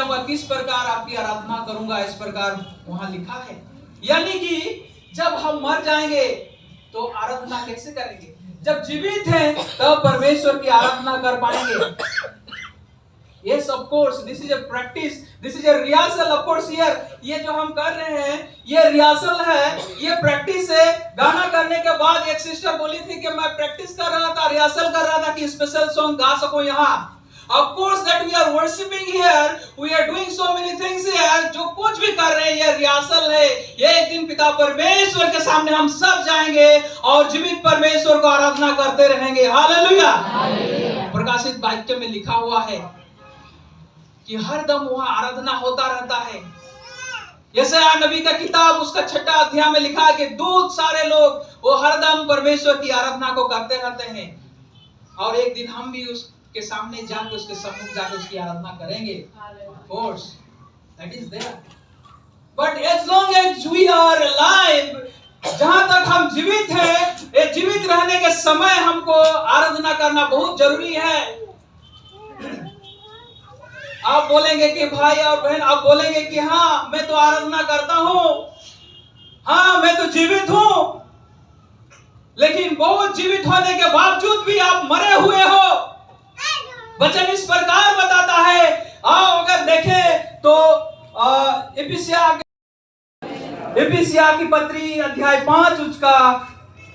जब किस प्रकार आपकी आराधना करूंगा, इस प्रकार वहां लिखा है। यानी कि जब हम मर जाएंगे तो आराधना कैसे करेंगे? जब जीवित हैं तब परमेश्वर की आराधना कर पाएंगे। Yes, of course, this is a practice, this is a rehearsal, of course here, ये जो हम कर रहे हैं, ये रिहर्सल है, ये प्रैक्टिस है। गाना करने के बाद एक सिस्टर बोली थी कि मैं प्रैक्टिस कर रहा था, रिहर्सल कर रहा था कि स्पेशल सॉन्ग गा सकूं यहाँ। Of course that we are worshiping here, we are doing so many things here, जो कुछ भी कर रहे हैं ये रिहर्सल है। ये एक दिन पिता परमेश्वर के सामने हम सब जाएंगे और जीवित परमेश्वर को आराधना करते रहेंगे। हालेलुया। प्रकाशित वाक्य में लिखा हुआ है कि हर दम वहां आराधना होता रहता है। यशायाह नबी का किताब उसका 6 अध्याय में लिखा है कि दूत सारे लोग वो हर दम परमेश्वर की आराधना को करते रहते हैं। और एक दिन हम भी उसके सामने जाकर उसके सम्मुख जाकर उसकी आराधना करेंगे। Course that is there, but as long as we are alive, जहां तक हम जीवित हैं, ये जीवित रहने के समय हमको आराधना करना बहुत जरूरी है। आप बोलेंगे कि भाई और बहन, आप बोलेंगे कि हाँ मैं तो आराधना करता हूं, हाँ मैं तो जीवित हूं, लेकिन बहुत जीवित होने के बावजूद भी आप मरे हुए हो। वचन इस प्रकार बताता है, आओ अगर देखें तो इफिसिया की पत्री अध्याय 5 उसका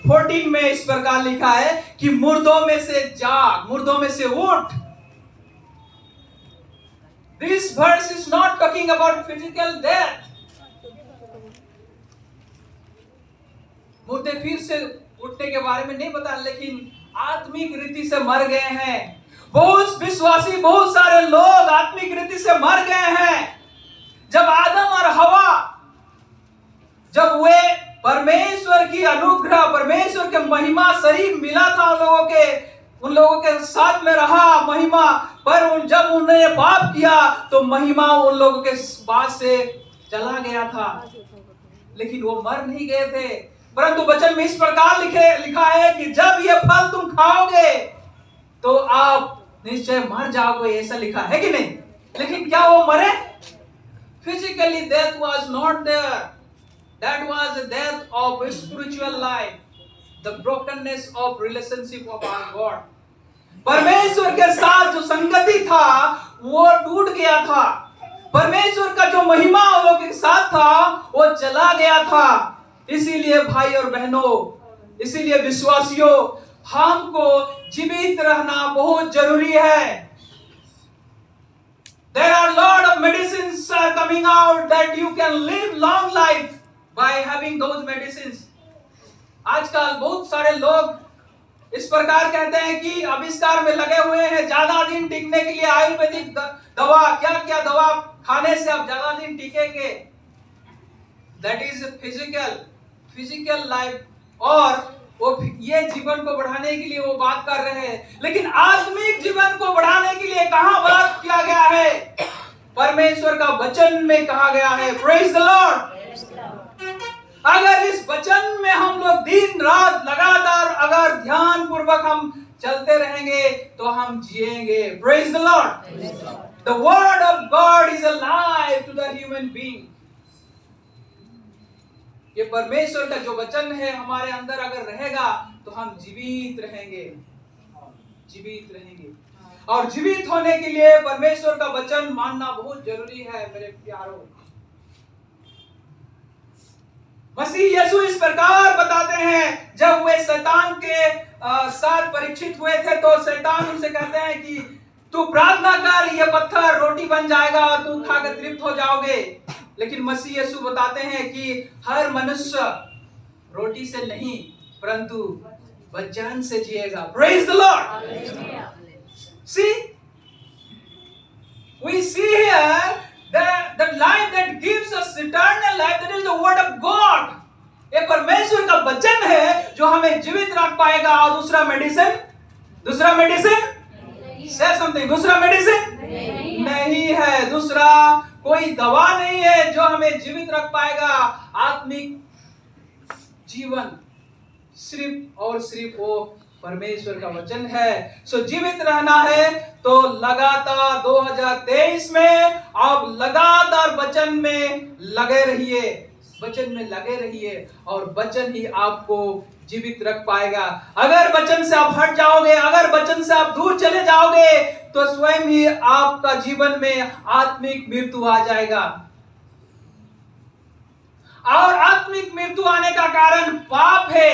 14 में इस प्रकार लिखा है कि मुर्दों में से जाग, मुर्दों में से उठ। This verse is not talking about physical death. मुर्दे फिर से उठने के बारे में नहीं बता, लेकिन आत्मिक रीति से मर गए हैं। बहुत विश्वासी, बहुत सारे लोग आत्मिक रीति से मर गए हैं। जब आदम और हवा, जब वे परमेश्वर की अनुग्रह, परमेश्वर के महिमा शरीर मिला था उन लोगों के साथ में रहा महिमा, पर जब उन्होंने पाप किया तो महिमा उन लोगों के पास से चला गया था, लेकिन वो मर नहीं गए थे। परंतु वचन में इस प्रकार लिखा है कि जब ये फल तुम खाओगे तो आप निश्चय मर जाओगे, ऐसा लिखा है कि नहीं? लेकिन क्या वो मरे? Physically death was not there, that was the death of spiritual life, the brokenness of relationship of our God. परमेश्वर के साथ जो संगति था वो टूट गया था। परमेश्वर का जो महिमा उन लोगों के साथ था वो चला गया था। इसीलिए भाई और बहनों, इसीलिए विश्वासियों, हमको जीवित रहना बहुत जरूरी है। There are lot of medicines are coming out that you can live long life by having those medicines. आजकल बहुत सारे लोग इस प्रकार कहते हैं कि आविष्कार में लगे हुए हैं ज्यादा दिन टिकने के लिए आयुर्वेदिक दवा, क्या क्या दवा खाने से आप ज्यादा दिन टिकेंगे। दैट इज फिजिकल लाइफ, और वो ये जीवन को बढ़ाने के लिए वो बात कर रहे हैं, लेकिन आत्मिक जीवन को बढ़ाने के लिए कहां बात किया गया है? परमेश्वर का वचन में कहा गया है। Praise the Lord. अगर इस वचन में हम लोग दिन रात लगातार अगर ध्यान पूर्वक हम चलते रहेंगे तो हम जिएंगे। Praise the Lord. The word of God is alive to the human being. ये परमेश्वर का जो वचन है हमारे अंदर अगर रहेगा तो हम जीवित रहेंगे, जीवित रहेंगे। और जीवित होने के लिए परमेश्वर का वचन मानना बहुत जरूरी है मेरे प्यारों। मसीह यीशु इस प्रकार बताते हैं, जब वे शैतान के साथ परीक्षित हुए थे तो शैतान उनसे कहते हैं कि तू प्रार्थना कर, ये पत्थर रोटी बन जाएगा और तू खाकर तृप्त हो जाओगे। लेकिन मसीह यीशु बताते हैं कि हर मनुष्य रोटी से नहीं परंतु वचन से जिएगा। Praise the lord. See, we see here the life that gives us eternal life, that is the word of God. ये परमेश्वर का वचन है जो हमें जीवित रख पाएगा। और दूसरा मेडिसिन say something, दूसरा मेडिसिन नहीं है, दूसरा कोई दवा नहीं है जो हमें जीवित रख पाएगा। आत्मिक जीवन सिर्फ और सिर्फ वो परमेश्वर का वचन है। सो जीवित रहना है तो लगातार 2023 में आप लगातार वचन में लगे रहिए, वचन में लगे रहिए और वचन ही आपको जीवित रख पाएगा। अगर वचन से आप हट जाओगे, अगर वचन से आप दूर चले जाओगे तो स्वयं ही आपका जीवन में आत्मिक मृत्यु आ जाएगा। और आत्मिक मृत्यु आने का कारण पाप है।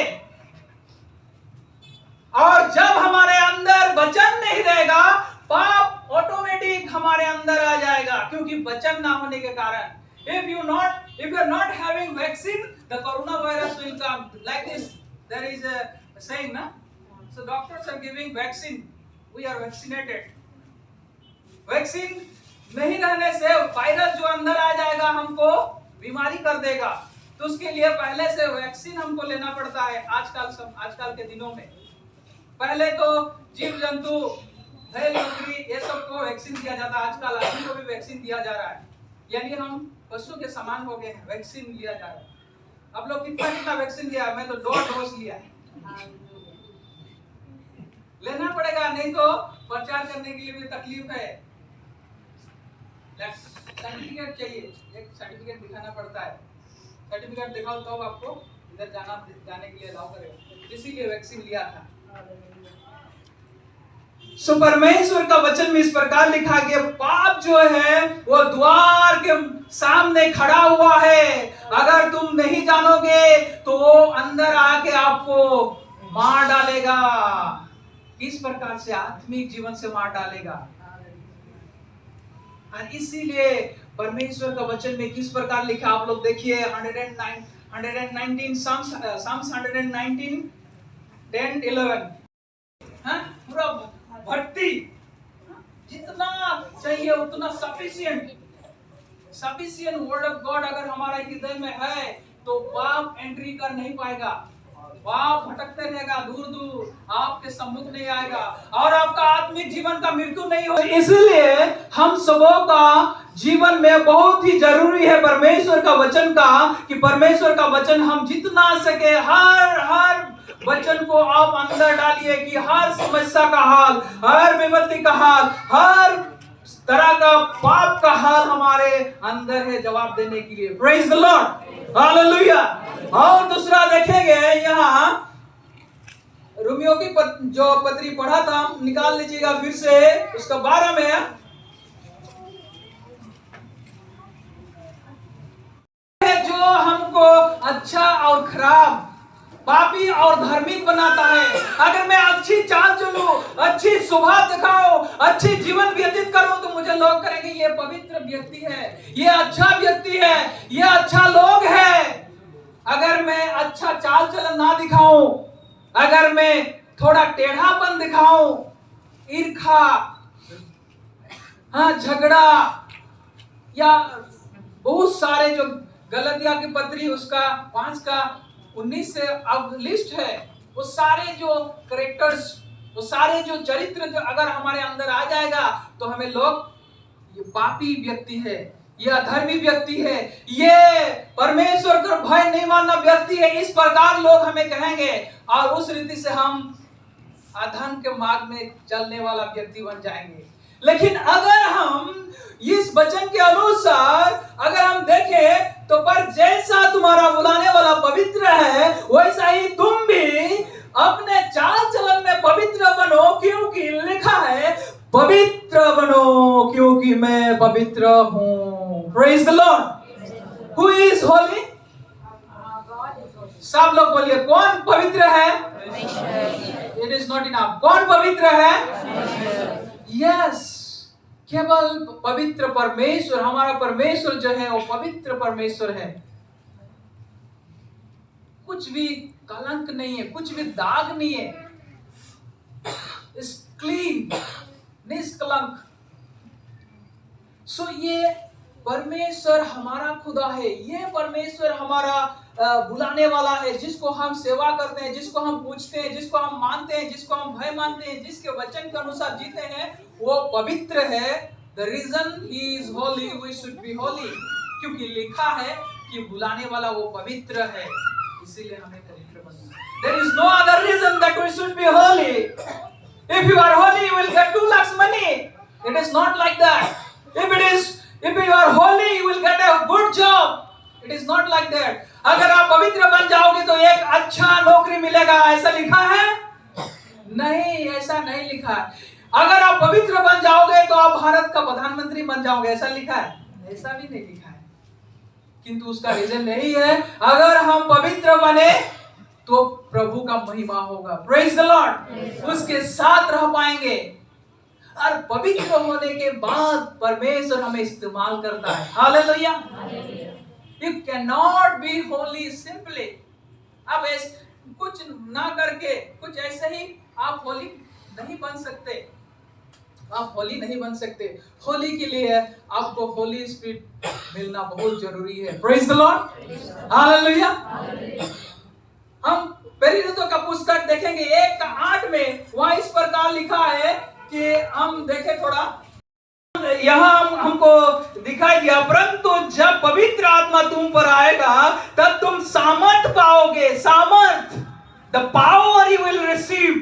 और जब हमारे अंदर वचन नहीं रहेगा, पाप ऑटोमेटिक हमारे अंदर आ जाएगा, क्योंकि वचन ना होने के कारण। If you are not having vaccine, the coronavirus will come. Like this, there is a saying, na? So doctors are giving vaccine. We are vaccinated. Vaccine नहीं रहने से वायरस जो अंदर आ जाएगा हमको बीमारी कर देगा। तो उसके लिए पहले से वैक्सीन हमको लेना पड़ता है। आजकल के दिनों में पहले तो जीव जंतु, भेड़ बकरी ये सब को वैक्सीन दिया जाता, आजकल आदमी को भी वैक्सीन दिया जा रहा है। यानी हम पशु के समान हो गए हैं, वैक्सीन लिया जा रहा है। आप लोग कितना वैक्सीन लिया? मैं तो 2 डोज लिया है। लेना पड़ेगा, नहीं तो प्रचार करने के लिए भी तकलीफ है। सर्टिफिकेट चाहिए, एक सर्टिफिकेट दिखाना पड़ता है। सर्टिफिकेट दिखाओ तो आपको इधर जाने के लिए अलाउ करेगा। इसीलिए वैक्सीन लिया था। सो परमेश्वर का वचन में इस प्रकार लिखा गया, पाप जो है वो द्वार के सामने खड़ा हुआ है। अगर तुम नहीं जानोगे तो वो अंदर आके आपको मार डालेगा। किस प्रकार से? आत्मिक जीवन से मार डालेगा। और इसीलिए परमेश्वर का वचन में किस प्रकार लिखा, आप लोग देखिए 119 Psalms 119 10-11। पूरा भक्ति जितना चाहिए उतना सफिशिएंट वर्ड ऑफ गॉड अगर हमारे हृदय में है तो पाप एंट्री कर नहीं पाएगा। पाप भटकते रहेगा, दूर दूर आपके सम्मुख नहीं आएगा और आपका आत्मिक जीवन का मृत्यु नहीं हो। इसलिए हम सबों का जीवन में बहुत ही जरूरी है परमेश्वर का वचन का, कि परमेश्वर का वचन हम जितना सके हर वचन को आप अंदर डालिए, कि हर समस्या का हाल, हर विपत्ति का हाल, हर तरह का पाप का हाल हमारे अंदर है जवाब देने के लिए। Praise the Lord, hallelujah. और दूसरा देखेंगे यहाँ रोमियो की जो पत्री पढ़ा था, निकाल लीजिएगा फिर से, उसका 12 में जो हमको अच्छा और खराब, पापी और धार्मिक बनाता है। अगर मैं अच्छी चाल चलूं, अच्छी स्वभाव दिखाऊं, अच्छी जीवन व्यतीत करूं तो मुझे लोग कहेंगे ये पवित्र व्यक्ति है, ये अच्छा व्यक्ति है, ये अच्छा लोग है। अगर मैं अच्छा चाल चलन ना दिखाऊं, अगर मैं थोड़ा टेढ़ापन दिखाऊं, ईर्खा, झगड़ा या बहुत सारे जो गलतिया की पत्री उसका 5:19 से अब लिस्ट है, वो सारे जो कैरेक्टर्स, वो सारे जो चरित्र जो अगर हमारे अंदर आ जाएगा तो हमें लोग ये पापी व्यक्ति है, ये अधर्मी व्यक्ति है, ये परमेश्वर का भय नहीं मानना व्यक्ति है, इस प्रकार लोग हमें कहेंगे और उस रीति से हम अधर्म के मार्ग में चलने वाला व्यक्ति बन जाएंगे। लेकिन अगर हम इस वचन के अनुसार अगर हम देखें तो पर जैसा तुम्हारा बुलाने वाला पवित्र है वैसा ही तुम भी अपने चाल चलन में पवित्र बनो, क्योंकि लिखा है पवित्र बनो क्योंकि मैं पवित्र हूँ। Praise the Lord. Who is Holi? सब लोग बोलिए, कौन पवित्र है? It is not enough. कौन पवित्र है? यस, केवल पवित्र परमेश्वर, हमारा परमेश्वर जो है वो पवित्र परमेश्वर है। कुछ भी कलंक नहीं है, कुछ भी दाग नहीं है, इस क्लीन, निष्कलंक। सो ये परमेश्वर हमारा खुदा है, ये परमेश्वर हमारा बुलाने वाला है, जिसको हम सेवा करते हैं, जिसको हम पूछते हैं, जिसको हम मानते हैं, जिसको हम भय मानते हैं, जिसके वचन के अनुसार जीते हैं, वो पवित्र है। The reason he is holy, we should be holy, क्योंकि लिखा है कि बुलाने वाला वो पवित्र है, इसीलिए हमें पवित्र बनना है। There is no other reason that we should be holy. If you are holy, you will get 2 lakhs money. It is not like that. If you are holy, you will get a good job. It is not like that. अगर आप पवित्र बन जाओगे तो एक अच्छा नौकरी मिलेगा, ऐसा लिखा है? नहीं, ऐसा नहीं लिखा है। अगर आप पवित्र बन जाओगे तो आप भारत का प्रधानमंत्री बन जाओगे, ऐसा लिखा है? ऐसा भी नहीं लिखा है। किंतु उसका रीजन यही है, अगर हम पवित्र बने तो प्रभु का महिमा होगा। Praise the Lord. उसके साथ रह पाएंगे और पवित्र होने के बाद परमेश्वर हमें इस्तेमाल करता है। Hallelujah. You cannot be holy simply. अब ऐसे कुछ ना करके, कुछ ऐसे ही आप होली नहीं बन सकते। आप होली नहीं बन सकते। होली के लिए आपको होली स्पिरिट मिलना बहुत जरूरी है। Praise the Lord. हालेलुया। हम प्रेरितों का पुस्तक देखेंगे 1:8 में, वहां इस प्रकार लिखा है कि हम देखें थोड़ा, यहाँ हमको दिखाई दिया, परंतु जब पवित्र आत्मा तुम पर आएगा तब तुम सामर्थ पाओगे। सामर्थ, the power you will receive,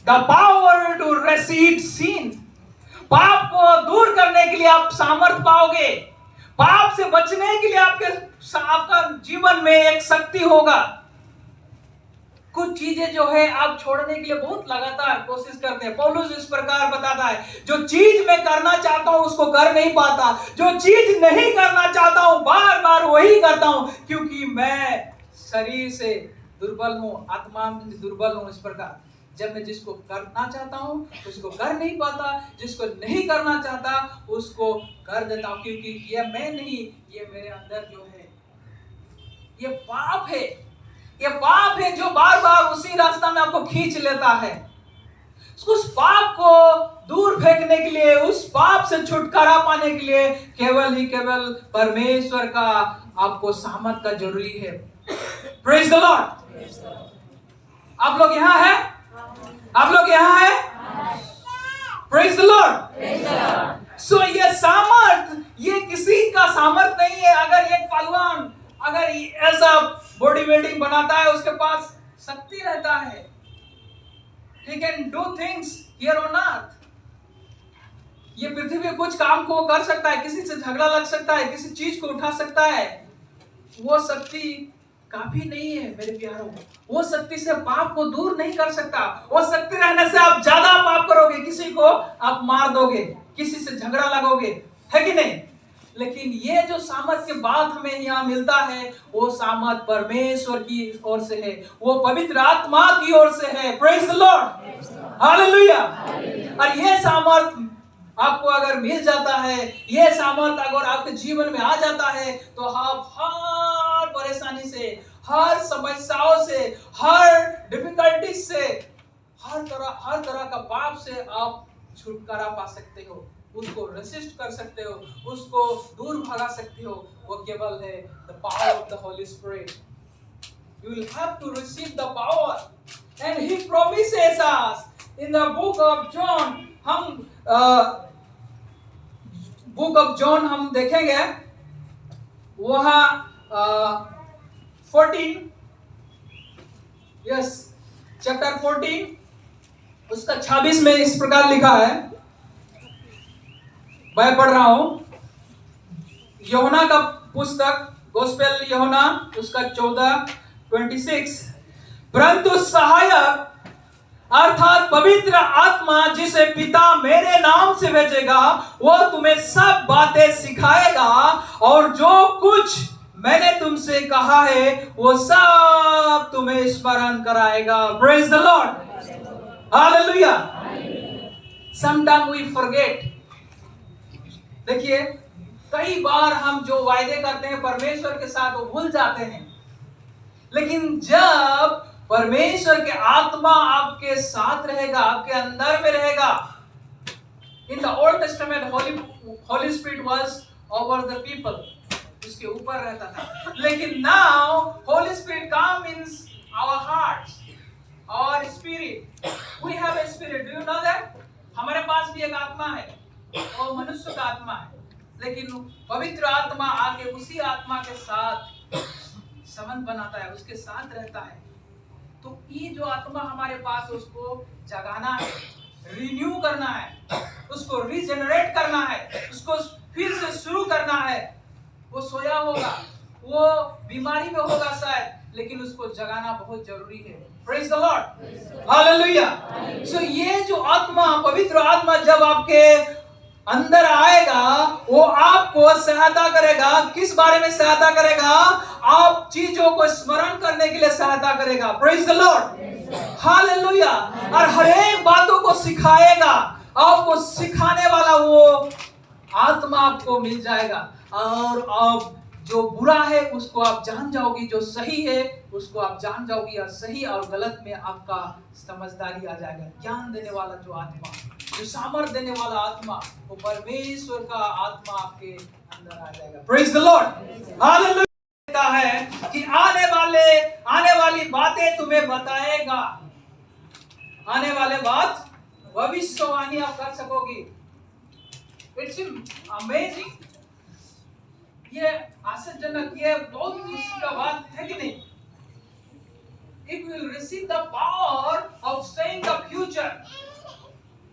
the power to resist sin। पाप को दूर करने के लिए आप सामर्थ पाओगे। पाप से बचने के लिए आपका जीवन में एक शक्ति होगा। कुछ चीजें जो है आप छोड़ने के लिए बहुत लगातार कोशिश करते हैं। पौलुस इस प्रकार बताता है, जो चीज मैं करना चाहता हूं उसको कर नहीं पाता, जो चीज नहीं करना चाहता हूं बार बार वही करता हूं, क्योंकि मैं शरीर से दुर्बल हूं, आत्मा में दुर्बल हूं। इस प्रकार जब मैं जिसको करना चाहता हूं उसको कर नहीं पाता, जिसको नहीं करना चाहता उसको कर देता हूं, क्योंकि ये मैं नहीं, ये मेरे अंदर जो है ये पाप है। ये पाप है जो बार बार उसी रास्ता में आपको खींच लेता है। उस पाप को दूर फेंकने के लिए, उस पाप से छुटकारा पाने के लिए केवल परमेश्वर का आपको सामर्थ का जरूरी है। Praise the Lord. आप लोग यहाँ हैं? आप लोग यहाँ हैं? Praise the Lord. सो ये सामर्थ, ये किसी का सामर्थ नहीं है। अगर एक पहलवान अगर ऐसा बॉडी बिल्डिंग बनाता है, उसके पास शक्ति रहता है, he can do things here on earth। ये पृथ्वी पे कुछ काम को कर सकता है, किसी से झगड़ा लग सकता है, किसी चीज को उठा सकता है। वो शक्ति काफी नहीं है मेरे प्यारों। वो शक्ति से पाप को दूर नहीं कर सकता। वो शक्ति रहने से आप ज्यादा पाप करोगे, किसी को आप मार दोगे, किसी से झगड़ा लगोगे, है कि नहीं? लेकिन ये जो सामर्थ के बाद हमें यहाँ मिलता है, वो सामर्थ परमेश्वर की ओर से है, वो पवित्र आत्मा की ओर से है। Praise the Lord. हालेलुया। और ये सामर्थ आपको अगर मिल जाता है, ये सामर्थ अगर आपके जीवन में आ जाता है, तो आप हर परेशानी से, हर समस्याओं से, हर डिफिकल्टी से, हर तरह का पाप से आप छुटकारा पा सकते हो, उसको रेसिस्ट कर सकते हो, उसको दूर भगा सकते हो। वो केवल है the power of the Holy Spirit. You will have to receive the power, and He promises us in the book of John। हम बुक ऑफ जॉन हम देखेंगे, वहां 14 यस चैप्टर 14 उसका 26 में इस प्रकार लिखा है, मैं पढ़ रहा हूं, यूहन्ना का पुस्तक गॉस्पेल यूहन्ना उसका 14:26। परंतु सहायक अर्थात पवित्र आत्मा जिसे पिता मेरे नाम से भेजेगा, वो तुम्हें सब बातें सिखाएगा और जो कुछ मैंने तुमसे कहा है वो सब तुम्हें स्मरण कराएगा। Praise the Lord. Hallelujah. Sometime we forget. देखिए, कई बार हम जो वायदे करते हैं परमेश्वर के साथ वो भूल जाते हैं, लेकिन जब परमेश्वर के आत्मा आपके साथ रहेगा, आपके अंदर में रहेगा। In the old testament holy spirit was over the people, उसके ऊपर रहता था, लेकिन now holy spirit come in our hearts और spirit. We have a spirit, do you know that? हमारे पास भी एक आत्मा है, वो मनुष्य का आत्मा है, लेकिन पवित्र आत्मा आके उसी आत्मा के साथ संबंध बनाता है, उसके साथ रहता है। तो ये जो आत्मा हमारे पास, उसको जगाना है, रिन्यू करना है, उसको रीजनरेट करना है, उसको फिर से शुरू करना है। वो सोया होगा, वो बीमारी में होगा शायद, लेकिन उसको जगाना बहुत जरूरी है। Praise the Lord, hallelujah. So ये जो आत्मा, पवित्र आत्मा जब आपके अंदर आएगा, वो आपको सहायता करेगा। किस बारे में सहायता करेगा? आप चीजों को स्मरण करने के लिए सहायता करेगा। Praise the Lord, hallelujah. और हर एक बातों को सिखाएगा, आपको सिखाने वाला वो आत्मा आपको मिल जाएगा। और आप जो बुरा है उसको आप जान जाओगी, जो सही है उसको आप जान जाओगी, और सही और गलत में आपका समझदारी आ जाएगा। ज्ञान देने वाला जो आत्मा, जो सामर्थ देने वाला आत्मा, वो परमेश्वर का आत्मा आपके अंदर आ जाएगा। Praise the Lord, hallelujah. कहता है कि आने वाली बातें तुम्हें बताएगा। आने वाले बात भविष्यवाणी आप कर सकोगी। इट्स अमेजिंग, ये आश्चर्यजनक, ये बहुत खुशी का बात है कि नहीं? If you will receive the power of saying the future,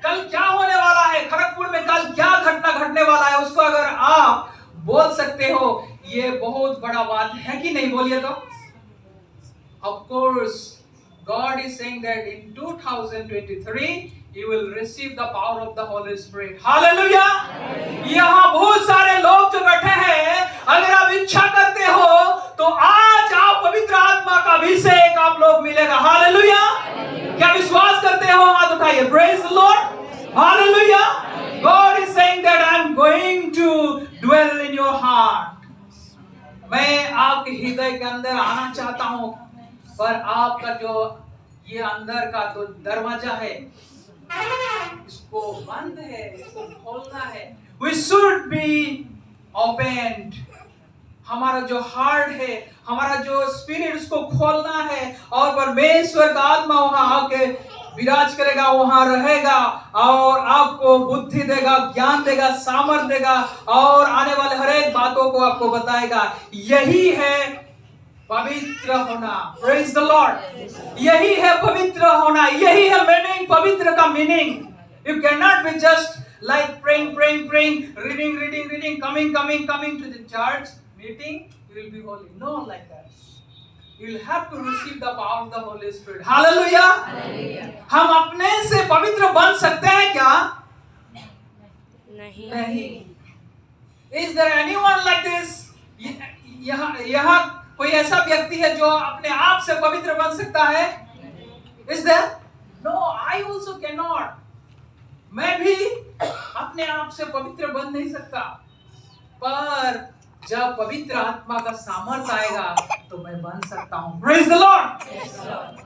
कल क्या होने वाला है, खड़गपुर में कल क्या घटना घटने वाला है, उसको अगर आप बोल सकते हो, ये बहुत बड़ा बात है कि नहीं? बोलिए तो। Of course, God is saying that in 2023 you will receive the power of the Holy Spirit. Hallelujah! यहाँ बहुत सारे लोग जो बैठे हैं, अगर आप इच्छा करते हो तो आज आप पवित्र आत्मा का अभिषेक आप लोग मिलेगा। हालेलुया! क्या विश्वास करते हो? हाथ उठाइए। Praise the Lord! Hallelujah! God is saying that I am going to dwell in your heart. मैं आपके हृदय के अंदर आना चाहता हूँ, पर आपका जो ये अंदर का तो दरवाजा है, इसको बंद है, इसको खोलना है। We should be opened. हमारा जो हार्ट है, हमारा जो स्पिरिट, उसको खोलना है, और परमेश्वर का आत्मा वहां आके विराज करेगा, वहां रहेगा, और आपको बुद्धि देगा, ज्ञान देगा, सामर्थ देगा, और आने वाले हर एक बातों को आपको बताएगा। यही है पवित्र होना। Praise the Lord. यही है पवित्र होना, यही है मीनिंग, पवित्र का meaning. You cannot be just like praying, reading, coming to the church meeting, you will be holy. No, like that. You will have to receive the power of the Holy Spirit. Hallelujah. हम अपने से पवित्र बन सकते हैं क्या? नहीं. Is there anyone like this? यहाँ कोई ऐसा व्यक्ति है जो अपने आप से पवित्र बन सकता है? Is there? No, I also cannot. मैं भी अपने आप से पवित्र बन नहीं सकता, पर जब पवित्र आत्मा का सामर्थ आएगा तो मैं बन सकता हूँ। Praise the Lord.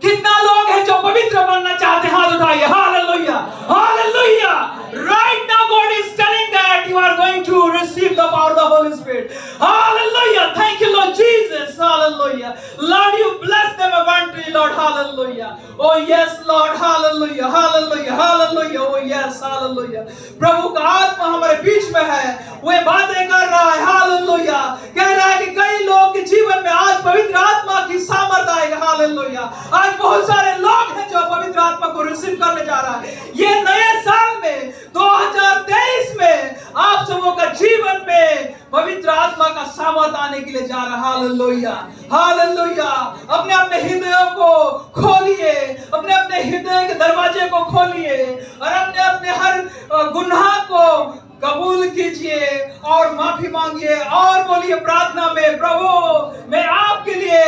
कितना लोग हैं जो पवित्र बनना चाहते हैं? हाथ उठाइए। Hallelujah, hallelujah. Right now God is telling that you are going to receive the power of the Holy Spirit. Hallelujah. Thank you, Lord Jesus. Hallelujah. Lord, you bless them abundantly, Lord. Hallelujah. Oh yes, Lord. Hallelujah. Hallelujah. Hallelujah. Oh yes. Hallelujah. प्रभु का आत्मा हमारे बीच में है, वो बातें कर रहा है। हालेलुया। कह रहा है कि कई लोग के जीवन में आज पवित्र आत्मा की सामर्थ आएगा। हालेलुया। आज बहुत सारे लोग हैं जो पवित्र आत्मा को रिसीव करने जा रहा है। ये नए साल में 2023 में आप सबों का जीवन में पवित्र आत्मा का सामर्थ आने के लिए जा रहा है। Hallelujah, hallelujah. अपने अपने हृदयों को खोलिए, अपने अपने हृदय के दरवाजे को खोलिए, और अपने अपने हर गुनाह को कबूल कीजिए और माफी मांगिए, और बोलिए प्रार्थना में, प्रभु मैं आपके लिए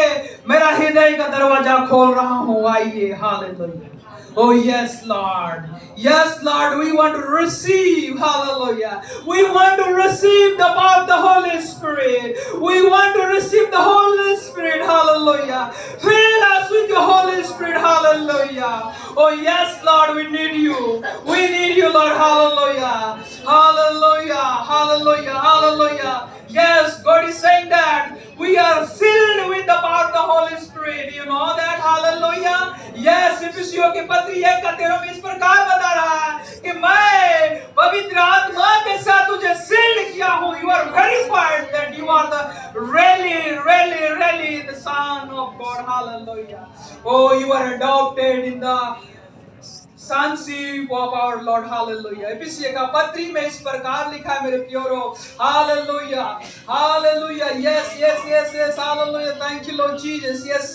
मेरा हृदय का दरवाजा खोल रहा हूँ, आइए। Hallelujah. Oh yes, Lord. Yes, Lord, we want to receive. Hallelujah. We want to receive the power of the Holy Spirit. We want to receive the Holy Spirit. Hallelujah. Fill us with your Holy Spirit. Hallelujah. Oh yes, Lord, we need you. We need you, Lord. Hallelujah. Hallelujah. Hallelujah. Hallelujah. Yes, God is saying that we are filled with the power of the Holy Spirit. You know that? Hallelujah. Yes, इफिसियों की पत्री 1:13 में इस प्रकार बता रहा है कि मैं पवित्र आत्मा के साथ तुझे सील्ड किया हूँ. You are verified that you are the really really the Son of God. Hallelujah. Oh, you are adopted in the sonship of our Lord. Hallelujah. एफिसियों का पत्री में इस प्रकार लिखा है मेरे प्यारो. Hallelujah. Hallelujah. Yes. Hallelujah. Thank you Lord Jesus. Yes.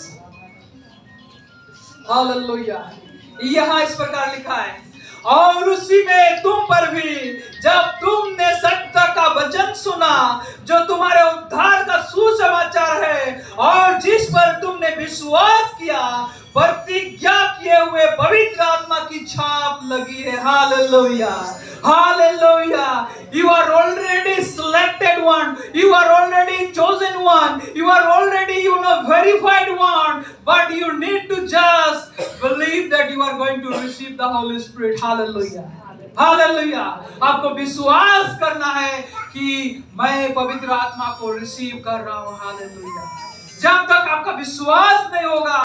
Hallelujah. यहाँ इस प्रकार लिखा है, और उसी में तुम पर भी जब तुमने सत्य का वचन सुना जो तुम्हारे उद्धार का सुसमाचार है, और जिस पर तुमने विश्वास किया, प्रतिज्ञा किए हुए पवित्र आत्मा की छाप लगी है. Hallelujah. Hallelujah. You are already selected one. You are already chosen one. You are already verified one. But you need to just believe that you are going to receive the Holy Spirit. Hallelujah. Hallelujah. आपको विश्वास करना है कि मैं पवित्र आत्मा को receive कर रहा हूँ. हालेलुया. जब तक आपका विश्वास नहीं होगा